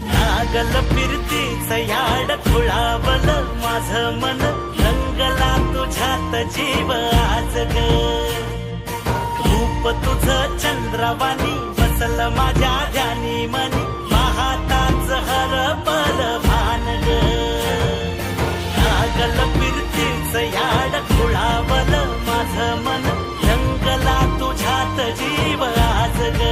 नागल फिरतीच याड खुळावल माझं मन, रंगला तुझ्यात जीव आज ग. रूप तुझं चंद्रवाणी बसल माझ्या ध्यानी मनी, पाहताच हरपल भान ग. नागल फिरतीच याड खुळावल माझं मन, रंगला तुझ्यात जीव आज ग.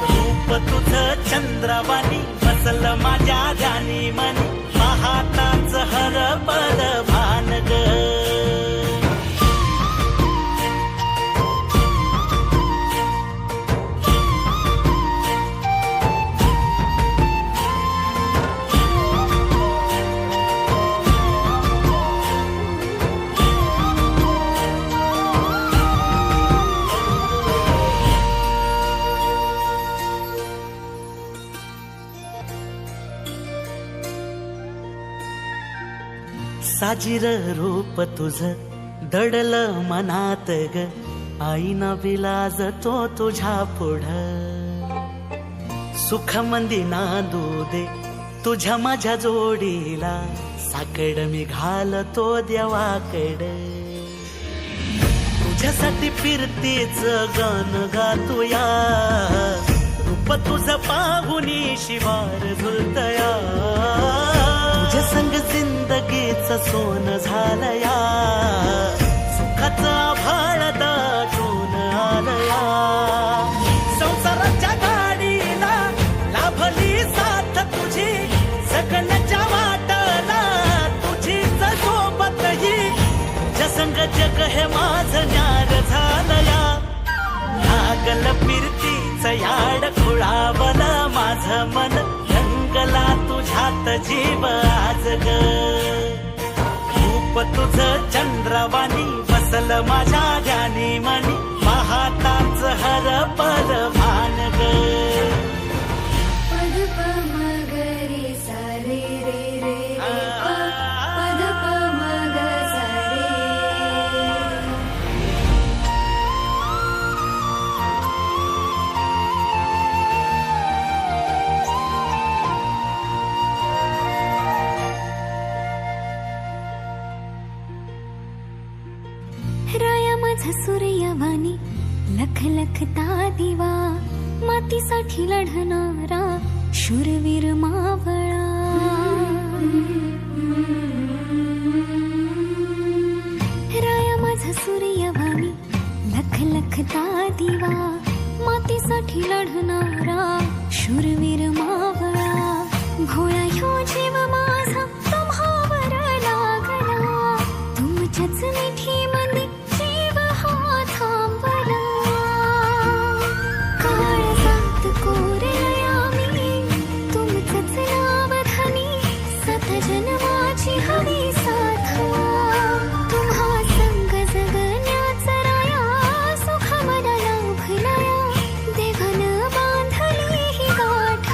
रूप तुझं चंद्रवाणी बसल माझ्या ध्यानी मनी, पाहताच हरपल भान ग. साजिर रूप तुझं दडल मनात ग, आईना विलाज तो तुझ्या पुढं. सुख मंदी नांदू दे तुझ्या माझ्या जोडीला, साकड मी घालतो देवाकड. तुझ्यासाठी फिरतेच गान गातोया, रूप तुझं पाहुनी शिवार झुलतया. तुझ्या संग जिंदगीच सोन झालया, सुखाचं आभाळ दाटून आलया. संसाराच्या गाडीला लाभली साथ तुझी, जगण्याच्या वाटला तुझीच सोबत ही. तुझ्या संग जग हे माझं न्यार झालया. लागल फिरतीच याड खुळावल माझं मन, रंगला तुझ्यात जीव आज ग. रूप तुझं चंद्रवाणी बसल माझ्या ध्यानी मनी, पाहताच हरपल भान ग. पद प म ग रे सा रे रे रे रे प, पद प म ग सा रे. राया माझा सूर्यवाणी लख लखता दिवा, मातीसाठी लढणारा शूरवीर मावळा. राया माझा सूर्यवाणी लख लखता दिवा, मातीसाठी लढणारा शूरवीर मावळा. भोळा ह्यो जीव माझा तुम्हावर लागला, तुमच्याच मिठी मध्ये जीव हा थांबला. काळजात कोरलया मी तुमचंच नाव धनी, सात जन्माची हवी साथ. तुम्हा संग जगण्याच राया, सुख मला लाभलया, देवान बांधली ही गाठ.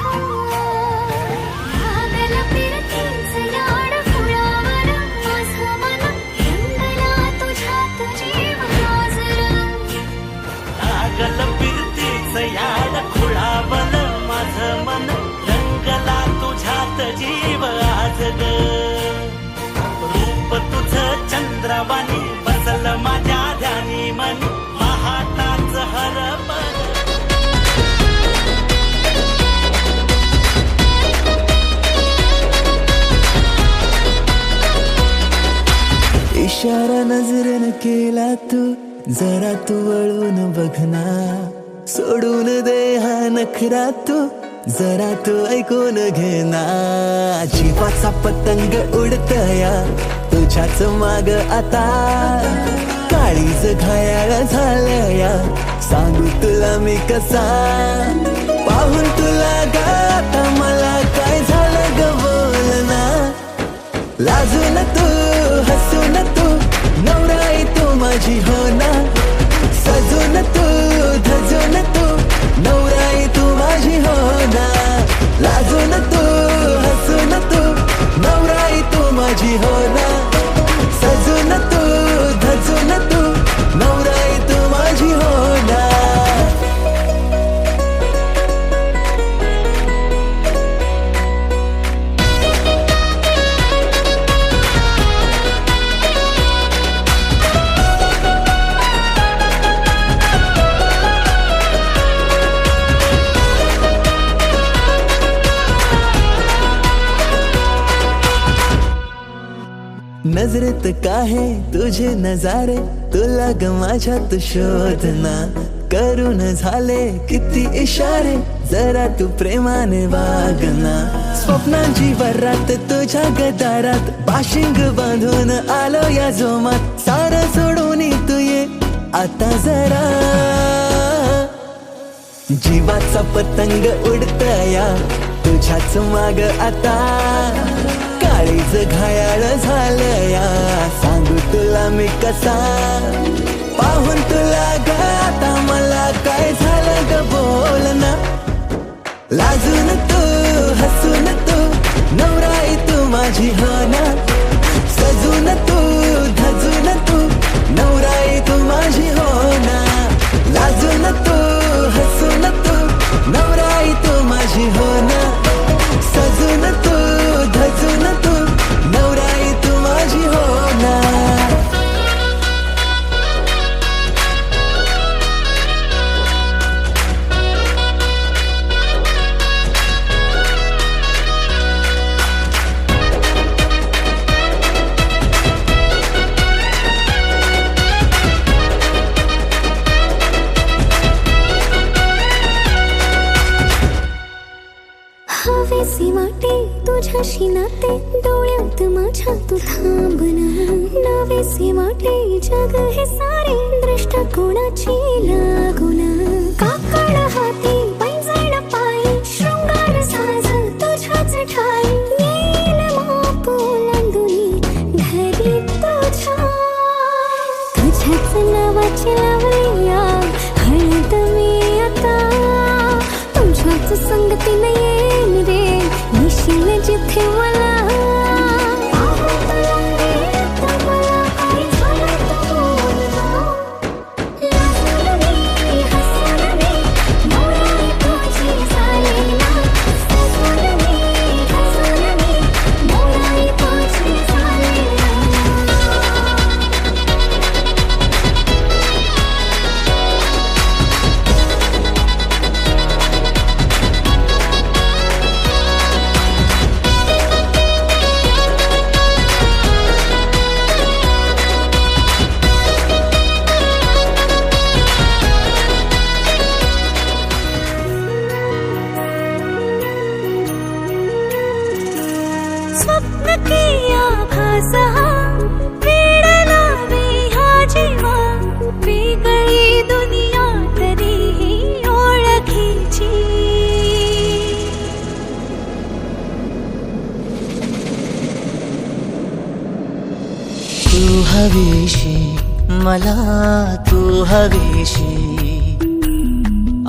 लागल फिरतीच याड खुळावल माझं मन, रंगला तुझ्यात जीव आज ग. लागल फिरतीच याड खुळावल माझं मन, रंगला तुझ्यात जीव आज ग. रूप तुझं चंद्रवाणी बसल माझ्या ध्यानी मनी, पाहताच हरपल. इशारा नजरेनं केला तू, जरा तू वळून बघना. सोडून दे हा नखरा तू, जरा तू ऐकून घेना. जीवाचा पतंग उडतया तुझ्याच माग आता, काळीज घायाळ झालया सांगू तुला मी कसा. पाहून तुला गाता मला काय झालं ग बोलना. लाजून तू हसून तू नवराई तू माझी हो ना. सजून तू धजून तू नवराई तू माझी हो ना. लाजून तू हसून तू नवराई तू माझी हो ना. सजून तू धजून तू नवराई तू माझी हो ना. नजरेत काहे तुझे नजारे, तुला ग माझ्यात शोधना, करून झाले किती इशारे, जरा तू प्रेमाने वागना. स्वप्नांची वरात तुझ्या गदारात, पाशिंग बांधून आलो या जोमात, सारं सोडून तू ये आता जरा. जीवाचा पतंग उडतया तुझ्याच माग आता, काळीज घायाळ झालया, सांगू तुला मी कसा. पाहून तुला ग आता मला काय झालं ग बोल ना. लाजून तू हसून तू नवराई तू माझी हो ना. सजून तू धजून तू नवराई तू माझी हो ना. लाजून तू हसून तू नवराई तू माझी हो ना. सजून तू धजून तू नवराई तू माझी हो ना. हवेसी वाटे तुझ्याशी नाते, डोळ्यात माझ्या तू थांबना. नवेसे वाटे जग हे सारे, दृष्टिकोनाची लागुना. काकड हाती पैंजण पायी, शृंगार साज तुझ्याच ठाई, येईल माप ओलांडुनी घरी तुझ्या. तुझ्याच नावाची लावूया हळद मी आता, तुझ्याच संगतीने येईन रे निशील जिथे मला. स्वप्न किया भासा वेड लावे हा जीवा, वेगळी दुनिया तरीही ओळखीची. तू हवीशी मला तू हवीशी,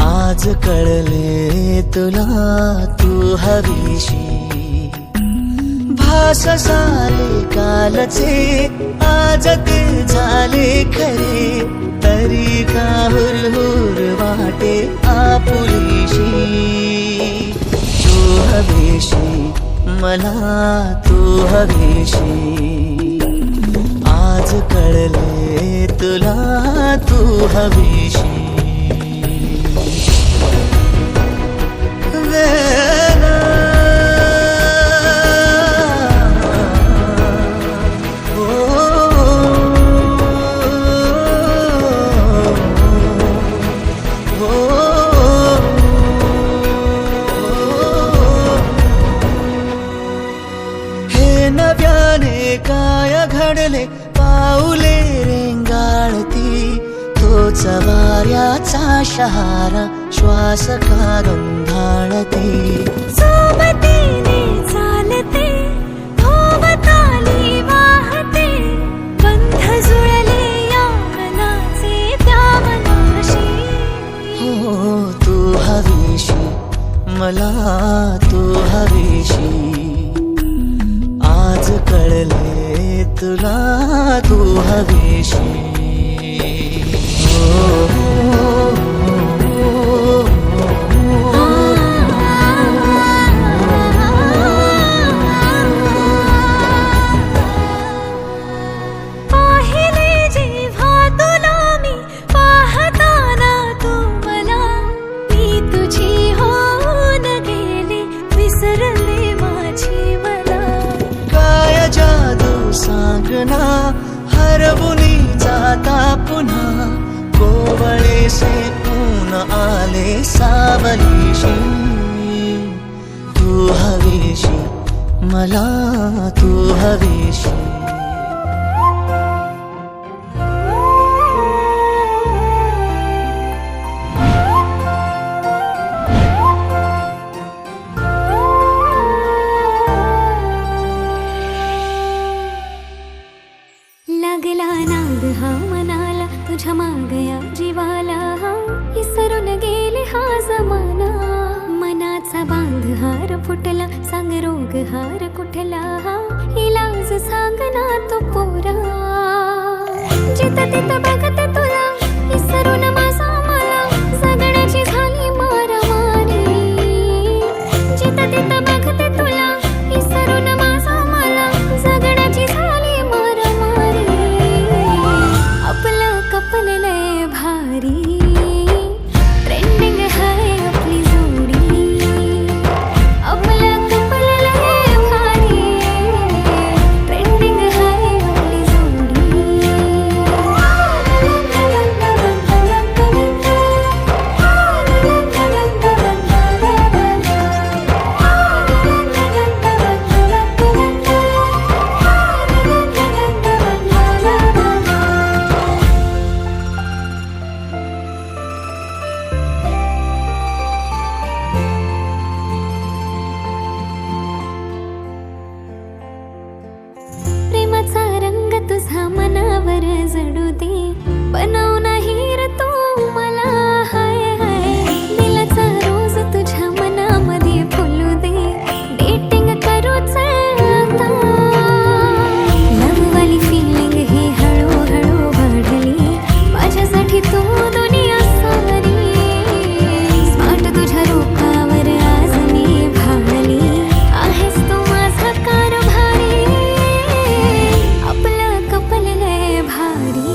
आज कळले तुला तू हवीशी. भास सारे कालचे आज ते झाले खरे, तरी का हुरहुर वाटे आपुलीशी. तू हवीशी मला तू हवीशी, आज कळले तुला तू हवीशी. नव्याने काय घडले पाऊले रेंगाळती, तोच वाऱ्याचा शहारा श्वास का गंधाळते. सोबतीने चालते भोवताली वाहते, बंध जुळले या मनाचे त्या मनाशी. हो तू हवीशी मला तू हवीशी, आज कळले तुला तू हवीशी. पाहिले जेव्हा तुला मी पाहताना तू मला, मी तुझी होऊन गेले विसरले माझी मला. काय जादू सांग लावूनी जाता पुन्हा कोवळेसे ऊन आले सावलीशी तू हवीशी मला तू हवीशी लागला नाद हा मनाला तुझ्या मागया जीवाला हा विसरून गेले हा जमाना मनाचा बांध हार फुटला सांग रोग हार कुठला हा इलाज सांग ना तो पोरा जिथं तिथं बघते तुला विसरून माझा मला जगण्याची झाली मारामारी जिथं तिथं बघते तुला विसरून माझा मला जगण्याची झाली मारामारी आपलं कपललंय भारी ट्रेंडिंग हाय आपली जोडी आपलं कपललंय भारी ट्रेंडिंग हाय आपली प्रेमाचा रंग तुझा मनावर जडू दे बनव नाही रे तू मला हाय हाय दिलाचा रोज तुझ्या मनामध्ये फुलू दे डेटिंग करूच आता लव्हवाली फिलिंग ही हळूहळू वाढली माझ्यासाठी तू दुनिया सारी स्मार्ट तुझ्या रूपावर आज मी भाळली आहेस तू माझा कारभारी आपलं कपललंय भारी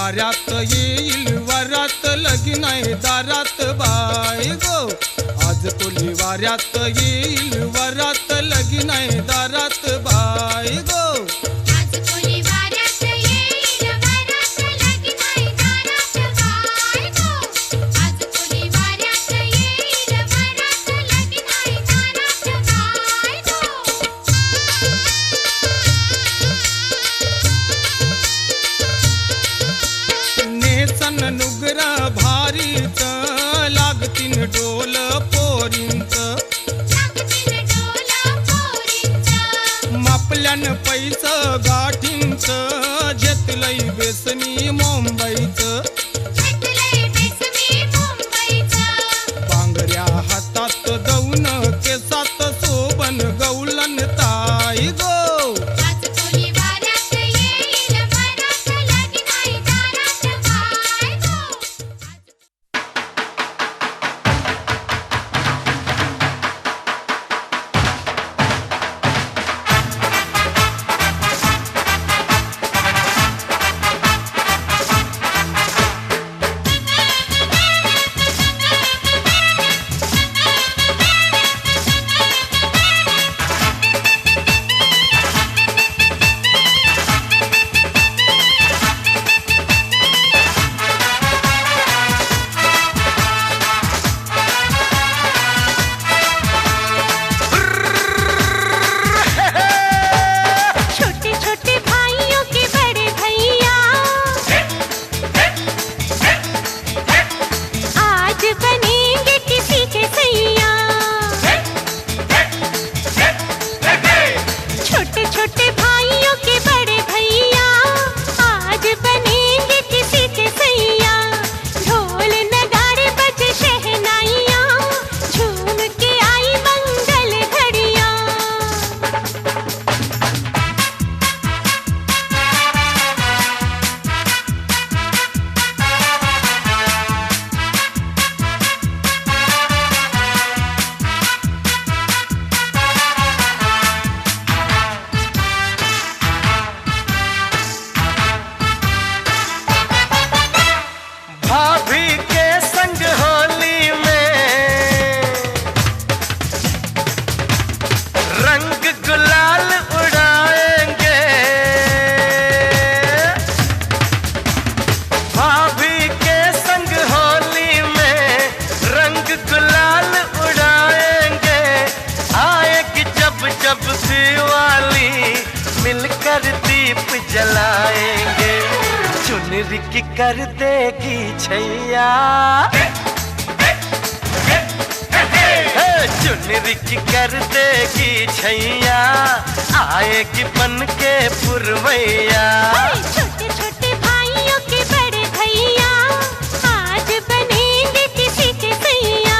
वाऱ्यात येईल वरात लगीन आहे दारात बाय गो. आज कोली वाऱ्यात येईल वरात लगीन आहे दारात बाय गो. नुगरा भारीच लागतीन डोल पोरींच. पैस गाठींचं घेतलंय बेसनी मुंबईचं बांगड्या हातात दौन केसात सोबन गौलन ताई गो जलाएंगे चुनरी की कर देगी छैया चुनरी की कर देगी छैया आएगी बन के पुरवैया छोटे छोटे भाइयों के बड़े भैया आज बनेंगे किसी के सैया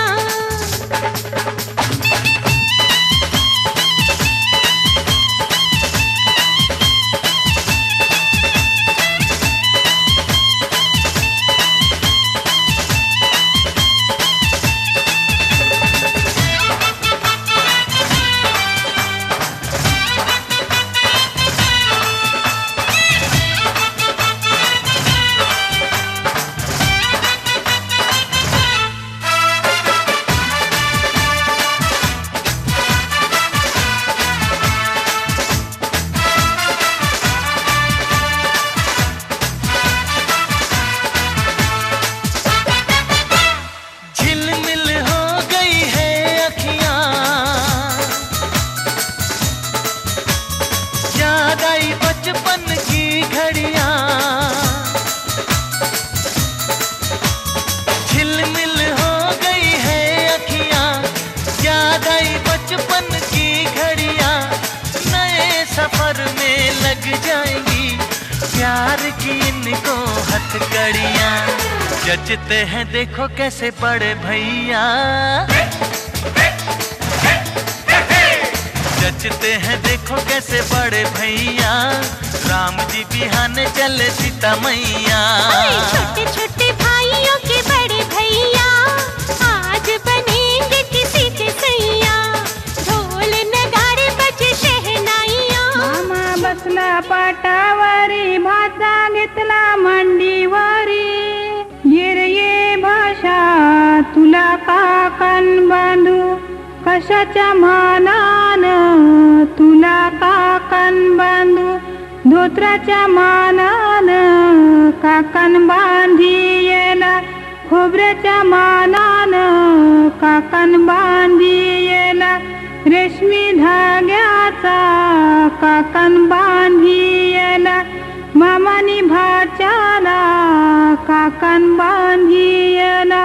प्यार की इनको हथकड़ियाँ जचते हैं देखो कैसे बड़े भैया जचते हैं देखो कैसे बड़े भैया राम जी बिहाने चले सीता मैया छोटे छोटे भाइयों के बड़े भैया आज बनेंगे किसी के सैया ढोल नगाड़े बजे शहनाइया मामा बसला पाटावरी भाता घेतला मांडीवरी ये भाषा तुला काकण बांधू कशाच्या मानान तुला काकण बांधू धोत्राच्या मानान काकण बांधियेला खोबऱ्याच्या मानान काकण बांधियेला रेशमी धाग्याचा काकण बांधियेला मामानी भाच्याला काकण बांधियेला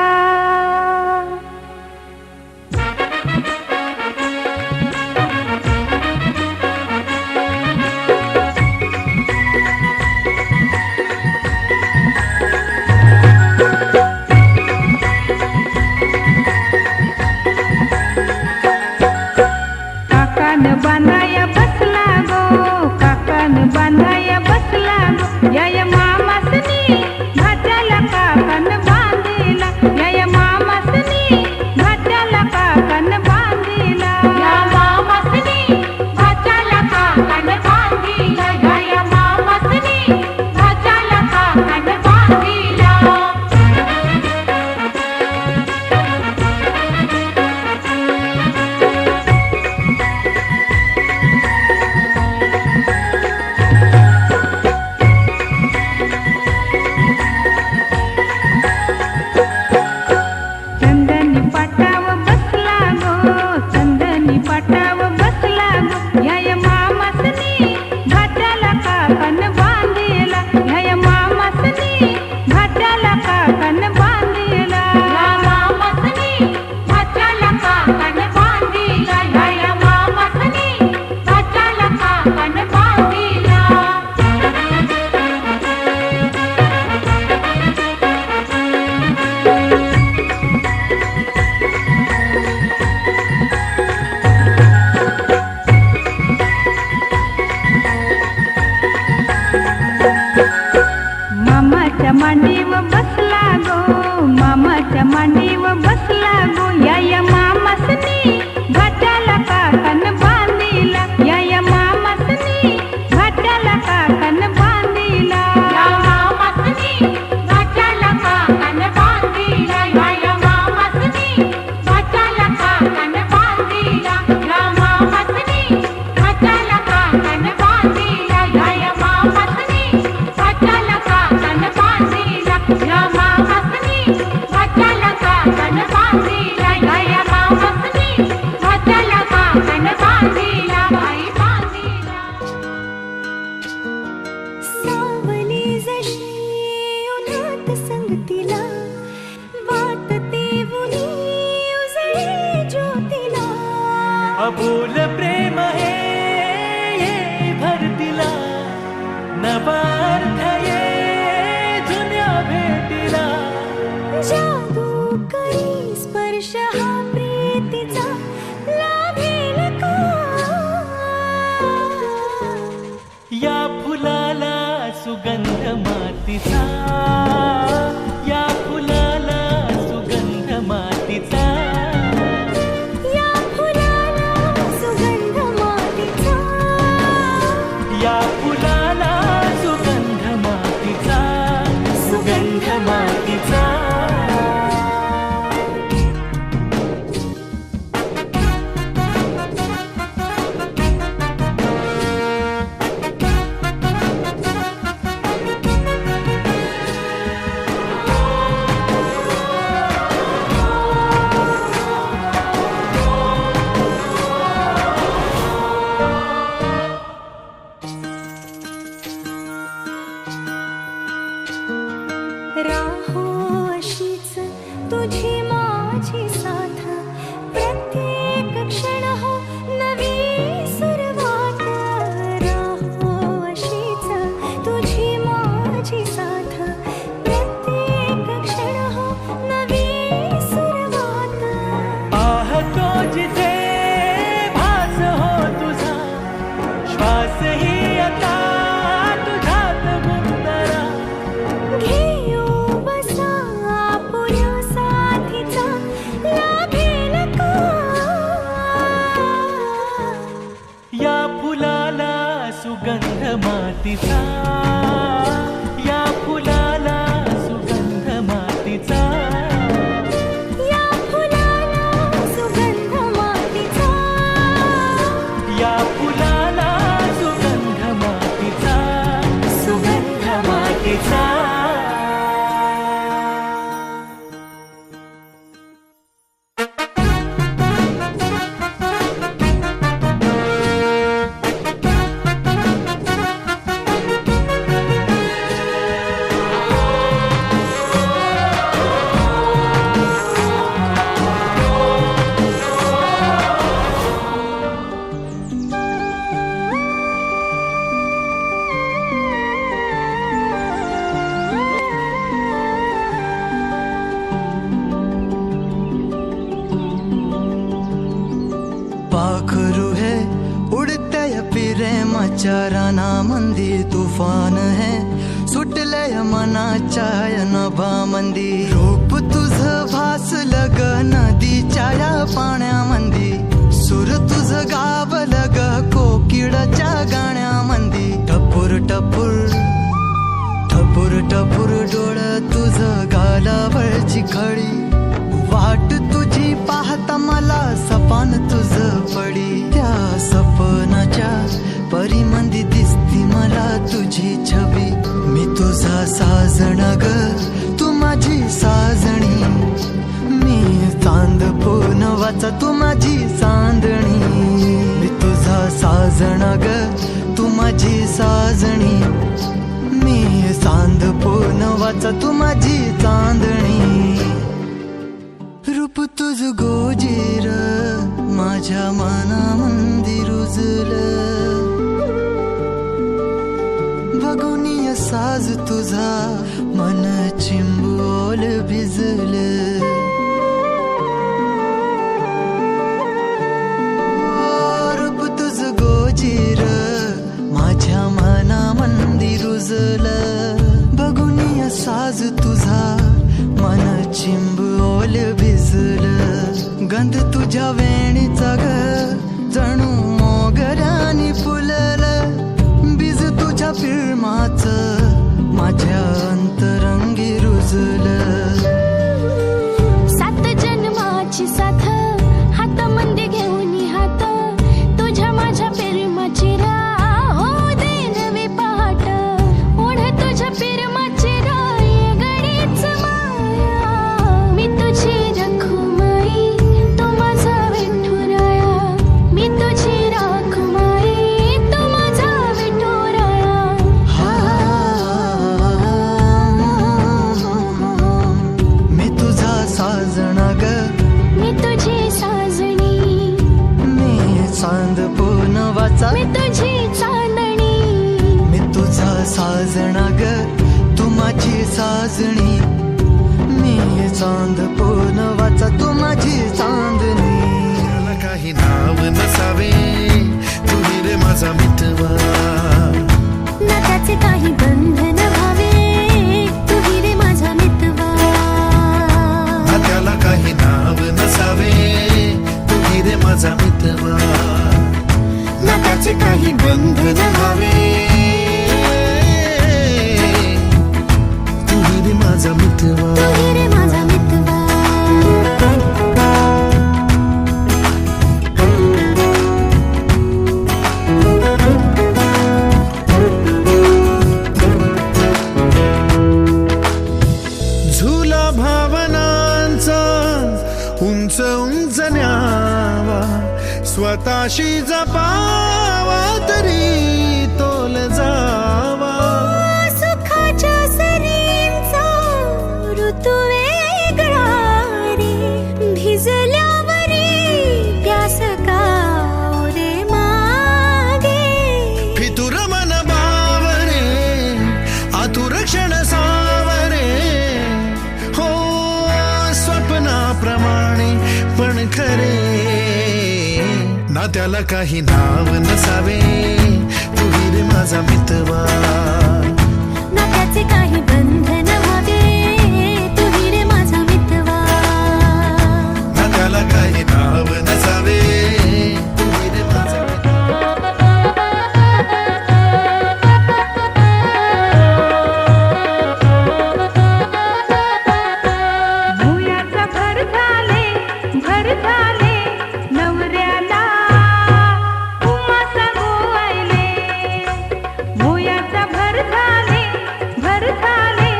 काकान बांधाया बसला गो, काकान बांधाया बसला गो, या मामासनी भाच्याला काकान बांधिला, या मामासनी भाच्याला काकान बांधिला, या मामासनी भाच्याला काकान बांधिला, या मामासनी भाच्याला काकान बांधिला. चंदनी पाटाव बसला गो, चंदनी पाटाव बसला गो, या मामासनी भाच्याला काकान बांधिला, या मामासनी भाच्याला काकान बांधिला, या मामासनी भाच्याला काकान बांधिला, या मामासनी भाच्याला काकान बांधिला. मामाच्या मांडीव बसला गो, मामाच्या मांडीव बसला गो, या मामासनी भाच्याला काकान बांधिला, या मामासनी भाच्याला काकान बांधिला, या मामासनी भाच्याला काकान बांधिला, या मामासनी भाच्याला काकान बांधिला, या मामासनी भाच्याला काकान बांधिला, या मामासनी भाच्याला काकान बांधिला, या मामासनी भाच्याला काकान बांधिला, या मामासनी भाच्याला काकान बांधिला, बाई बांधिला. सावली जशी उन्हात संगतीला, वाटते उनी उजळे ज्योतीला. अबोल प्रेम हे ये भरतीला, नवा अर्थ ये जुन्या भेटीला. जादू करी स्पर्श हा प्रीतीचा, लाभेल का? या फुलाला सुगंध मातीचा, या फुलाला सुगंध मातीचा. या फुलाला सुगंध मातीचा, या फुलाला सुगंध मातीचा, सुगंध मातीचा. राहो अशीच तुझी माझी साथ, प्रत्येक क्षण हो नवी सुरुवात. राहो अशीच तुझी माझी साथ, प्रत्येक क्षण हो नवी सुरुवात. पाहतो जिथे भास हो तुझा, श्वासही आता तुझ्यात गुंतरा. घेऊ बसा आपुल्या साथीचा, लाभेल का? या फुलाला सुगंध मातीचा, या फुलाला सुगंध मातीचा. या फुलाला सुगंध मातीचा, या फुलाला सुगंध मातीचा, सुगंध मातीचा. मनाच्या रानामंदी तुफान है सुटलय मनाच्या नभामंदी रूप तुझं भासलं ग नदीच्या या पाण्यामंदी सुर तुझं गावलं ग कोकिळाच्या गाण्यामंदी टपूर टपूर टपूर टपूर डोळ तुझं गालावरची खडी वाट तुझी पाहता मला सपान तुझं पडी त्या सपनाच्या परिमंदी दिसती मला तुझी छबी मी तुझा साजण ग तू माझी साजणी मी चांद पूनवाचा तू माझी चांदणी मी तुझा साजण ग तू माझी साजणी मी चांद पूनवाचा तू माझी चांदणी रूप तुझ गोजीर माझ्या मनामंदी रुजलं बघुनिय साज तुझा मन चिंबोल भिजलं रूप तुझ गोजीर माझ्या मनामंदी रुजलं बघुनिय साज तुझा मन चिंबोल भिजलं गंध तुझ्या वेणीचा ग जणू मोगऱ्यानी फुललं बीज तुझ्या फिल्माच माझ्या अंतरंगी रुजलं सात जन्माची साथ हातामध्ये घेऊन हात तुझ्या माझ्या प्रेमाची राह हो दे नवी पहाट ओढ तुझ्या प्रेमाची राह ये गडीच माया मी तुझी रखुमाई तू माझा विठुराया मी तुझी रखुमाई तू माझा विठुराया मी तुझा साजना ग मी तुझी साजणी मी चांद पूनवाचा मी तुझी चांदणी मी तुझा साजना ग तू माझी साजणी मी चांद पूनवाचा तू माझी चांदणी मला काही नाव नसावे तुही रे माझा मितवा नात्याचे काही बंधन व्हावे तुही रे माझा मितवा त्याला काही नाव नसावे तुही रे माझा मितवा नात्याचे काही बंधन व्हावे तुही रे माझा मितवा तुही रे माझा मितवा झुला भावनांचा उंच उंच न्यावा स्वतःशी जपावा तरी तोल जावा सुखाच्या सरींचा ऋतू वेगळा रे भिजल्यावरी प्यास का रे मागे फितुर मन बावरे आतुर क्षण सावरे हो स्वप्नाप्रमाणे पण खरे ना त्याला काही नाव नसावे तुही रे माझा मितवा नात्याचे काही बंधन व्हावे तुही रे माझा मितवा ना त्याला काही नाव नसावे तुही रे माझा भुयाचा भर झाले नवऱ्याला उमा सांगू आयले भुयाचा भर झाले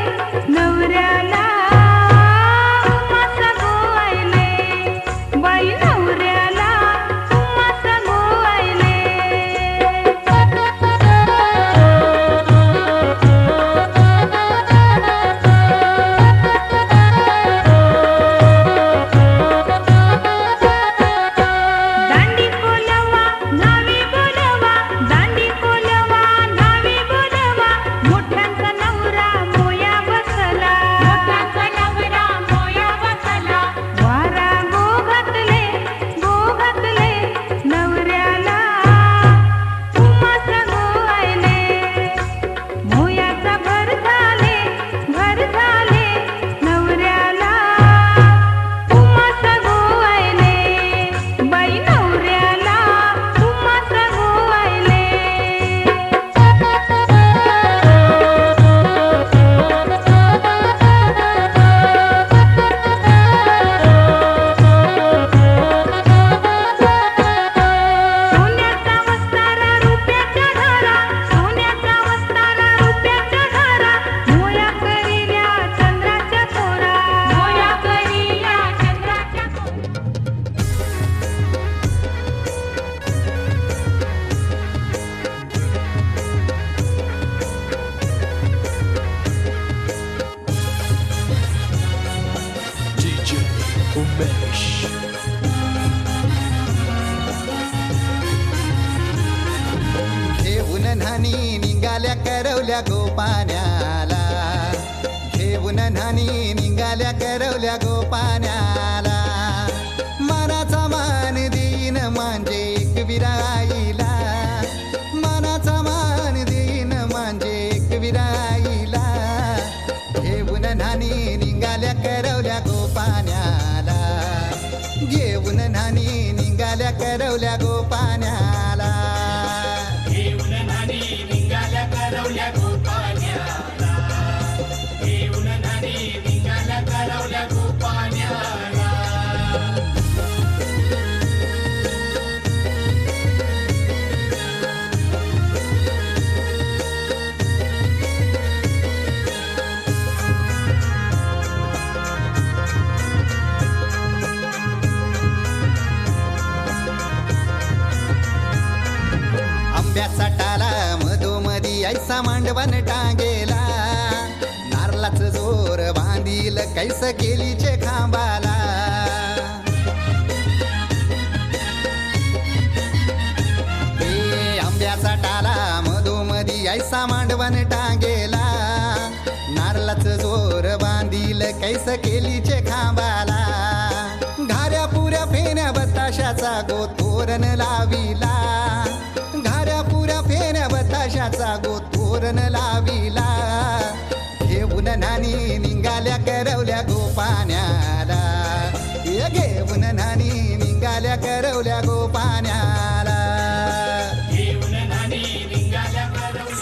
न्हाणी निघाल्या करवल्या गोपाण्याला, घेऊन न्हाणी निघाल्या करवल्या गोपाण्याला. मनाचा मान देईन म्हणजे एकविरा आईला, मनाचा मान देईन म्हणजे एकविरा आईला. घेऊन न्हाणी निघाल्या करवल्या गोपाण्याला, घेऊन न्हाणी निघाल्या करवल्या गोपाण्याला. घेऊन न्हाणी निघाल्या करवल्या गोपाण्याला, घेऊन न्हाणी निघाल्या करवल्या गोपाण्याला. आंब्याचा टाला मधोमधी ऐसा मांडवण टांगेला, नारळाच जोर बांधील कैस केलीचे खांबाला. हे आंब्याचा टाला मधोमधी ऐसा मांडवण टांगेला, नारळाच जोर बांधील कैस केलीचे खांबाला. घाऱ्या पुऱ्या फेण्या बताशाचा गोतोरण लाविला, घाऱ्या पुऱ्या फेण्या बताशाचा गोतोरण लाविला. घेऊन न्हाणी निघाल्या करवल्या गोपाण्याला, घेऊन न्हाणी निघाल्या करवल्या गोपाण्याला. घेऊन न्हाणी निघाल्या करवल्या.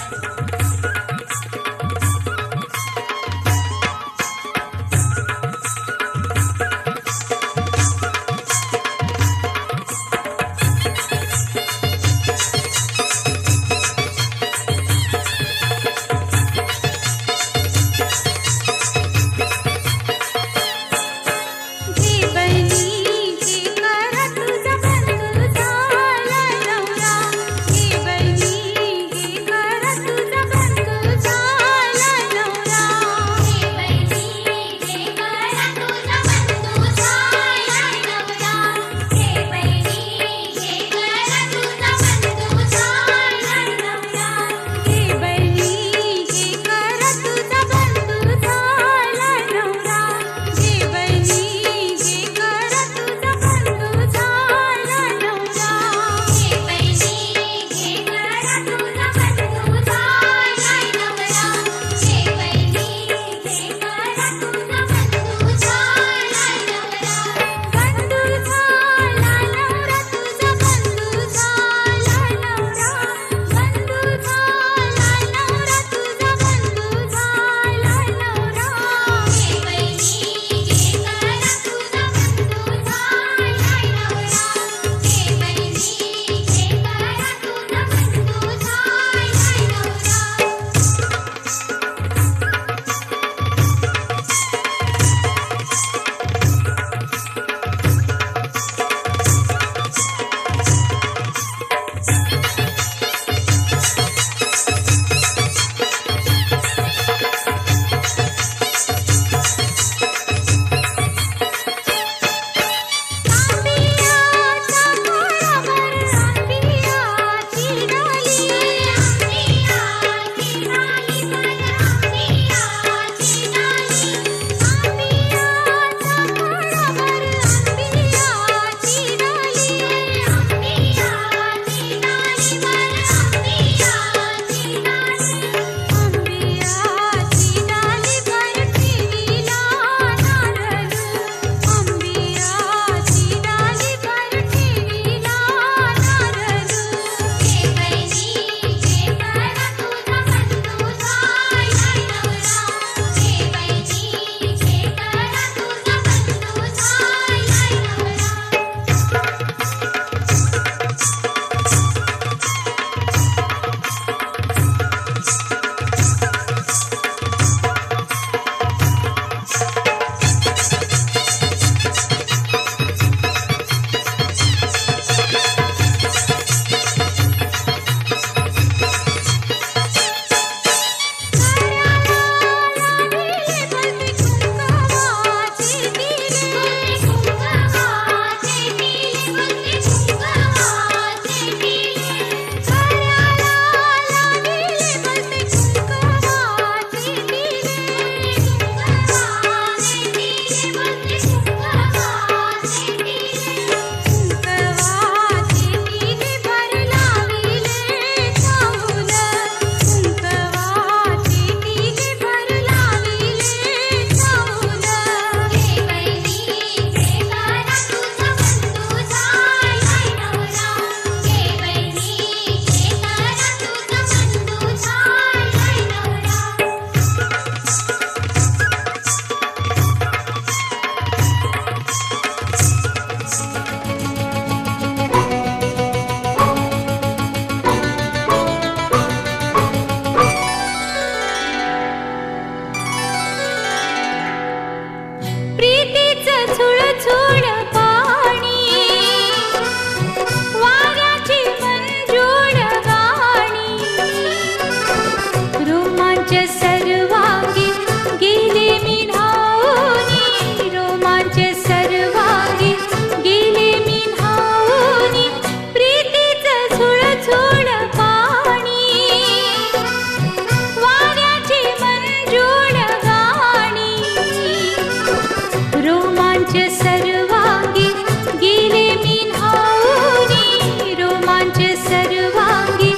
सर्वांगी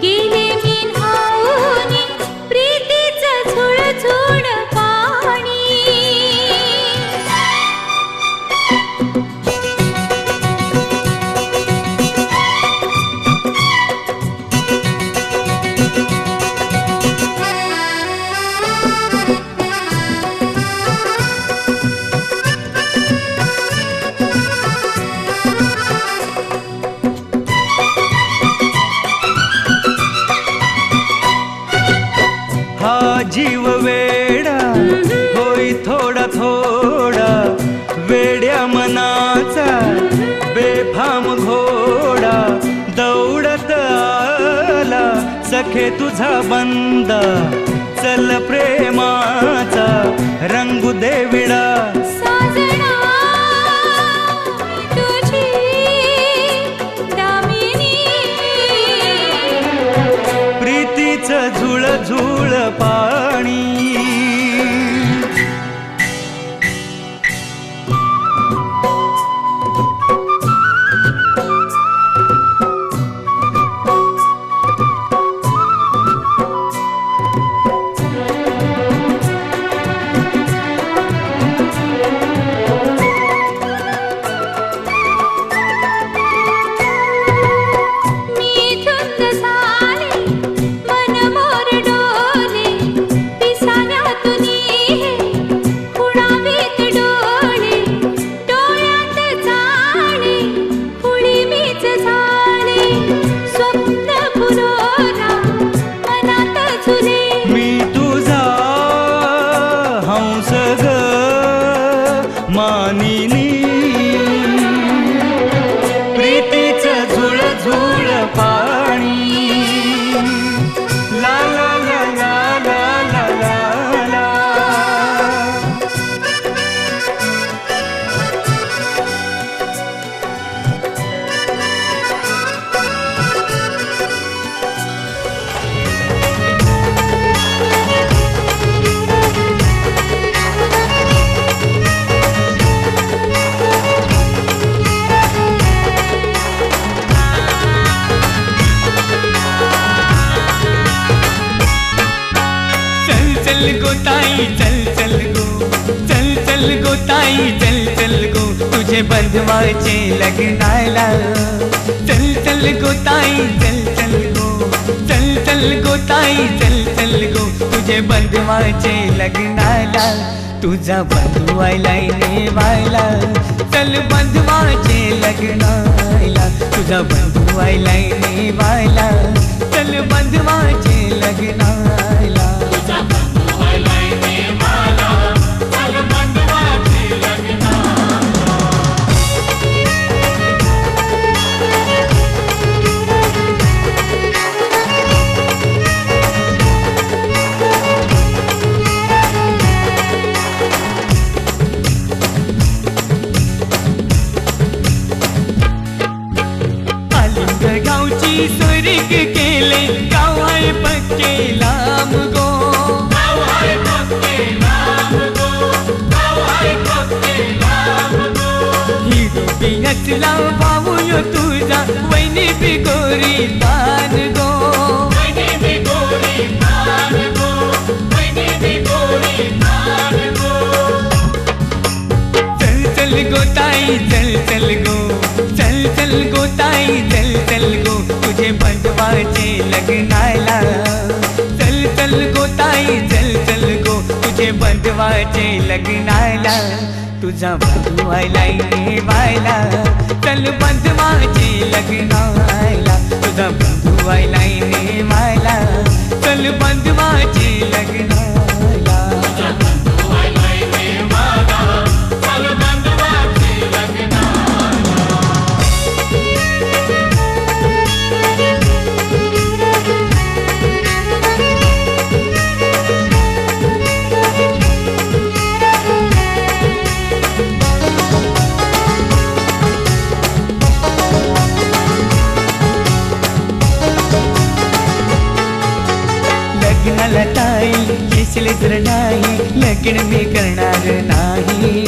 गेले मी न्हाऊनी प्रीतीचं झुळझुळ पाणी हा जीव वेडा होई थोडा थोडा वेड्या मनाचा बेफाम घोडा दौडत आला सखे तुझा बंदा चल प्रेमाचा रंगू दे विडा साजना तुझी दामिनी प्रीतीचं झुळ झुळ पाणी मी धुंद झाले मन मोर डोले पिसाऱ्यातून हे खुणावीत डोळे डोळ्यात जाणे पुढे मीच झाले स्वप्न पुरोरा मनात झुले मी तुझा हंस ग मानिनी प्रीतीचं झुळ झुळ पाणी ला ला ला ला ला ला ला ला चल चल गो ताई चल चल गो चल चल गो ताई चल चल गो तुझे बंधवाचे लग्नाला चल चल गो ताई चल चल गो चल चल गो ताई चल चल गो तुझे बंधवाचे लग्नाला तुझा बंधू आयलाय नेवायला चल बंधवाचे लग्नाला तुझा बंधू आयलाय नेवायला चल बंधवाचे लग्नाला आलिंग गावची सुरीक केले गाव आहे पक्के लांब गो हिरो बिनचला भाऊ तुझा वैनी बिगोरी तान गो चल चल गो ताई चल चल गो चल चल गो ताई चल चल गो तुझे बंधवाचे लग्नाला चल चल गो ताई चल चल गो तुझे बंधवाचे लग्नाला तुझा बंधू आयलाय नेवायला चल बंधवाचे लग्नाला तुझा बंधू आयलाय नेवायला चल बंधवाचे लग्नाला लग्नाला ताई येशील तर नाही लग्न मी करणार नाही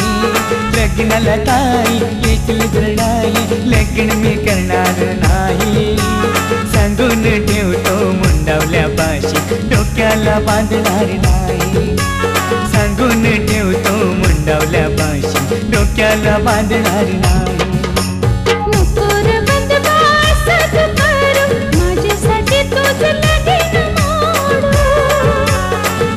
लग्नाला ताई येशील तर नाही लग्न मी करणार नाही बांधणार नाही सांगून ठेवतो मुंडावल्या पाशी डोक्याला बांधणार नाही नको रे बंधवा असंच करू माझ्यासाठी तुझं लगीन मोडू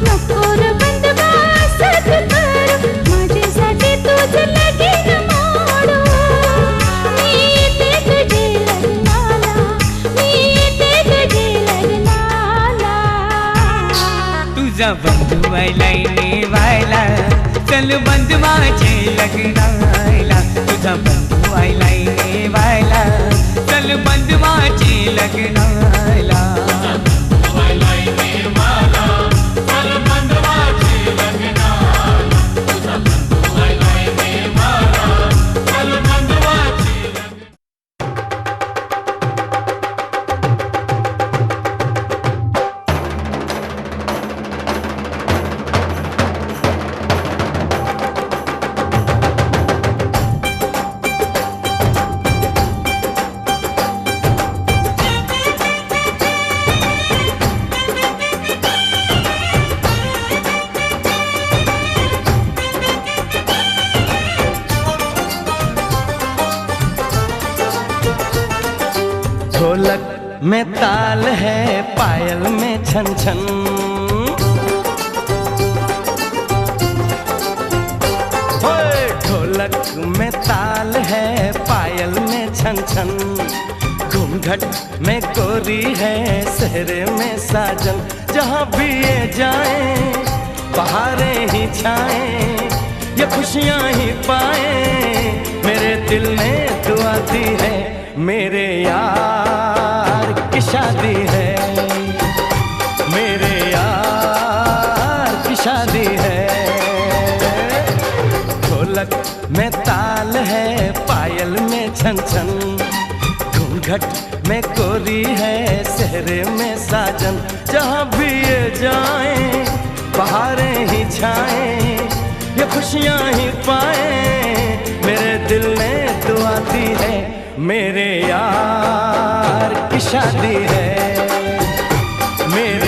नको रे बंधवा असंच करू माझ्यासाठी तुझं लगीन मोडू मी येते तुझे लग्नाला मी येते तुझे लग्नाला तुझा बंधू व्हायलाय नेवायला चल बंधवाचे लग्नाला तुझा बंधू व्हायलाय नेवायला चल बंधवाचे लग्नाला ढोलक में ताल है पायल में छन छन ओए ढोलक में ताल है पायल में छन छन घूंघट में गोरी है सहरे में साजन जहाँ भी ये जाए बहारें ही छाए ये खुशियाँ ही पाए मेरे दिल ने दुआ दी है मेरे यार की शादी है मेरे यार की शादी है ढोलक में ताल है पायल में छन छन घूंघट में गोरी है सहरे में साजन जहाँ भी ये जाए बहारें ही छाए ये खुशियाँ ही पाए मेरे दिल ने दुआ दी है मेरे यार की शादी है मेरे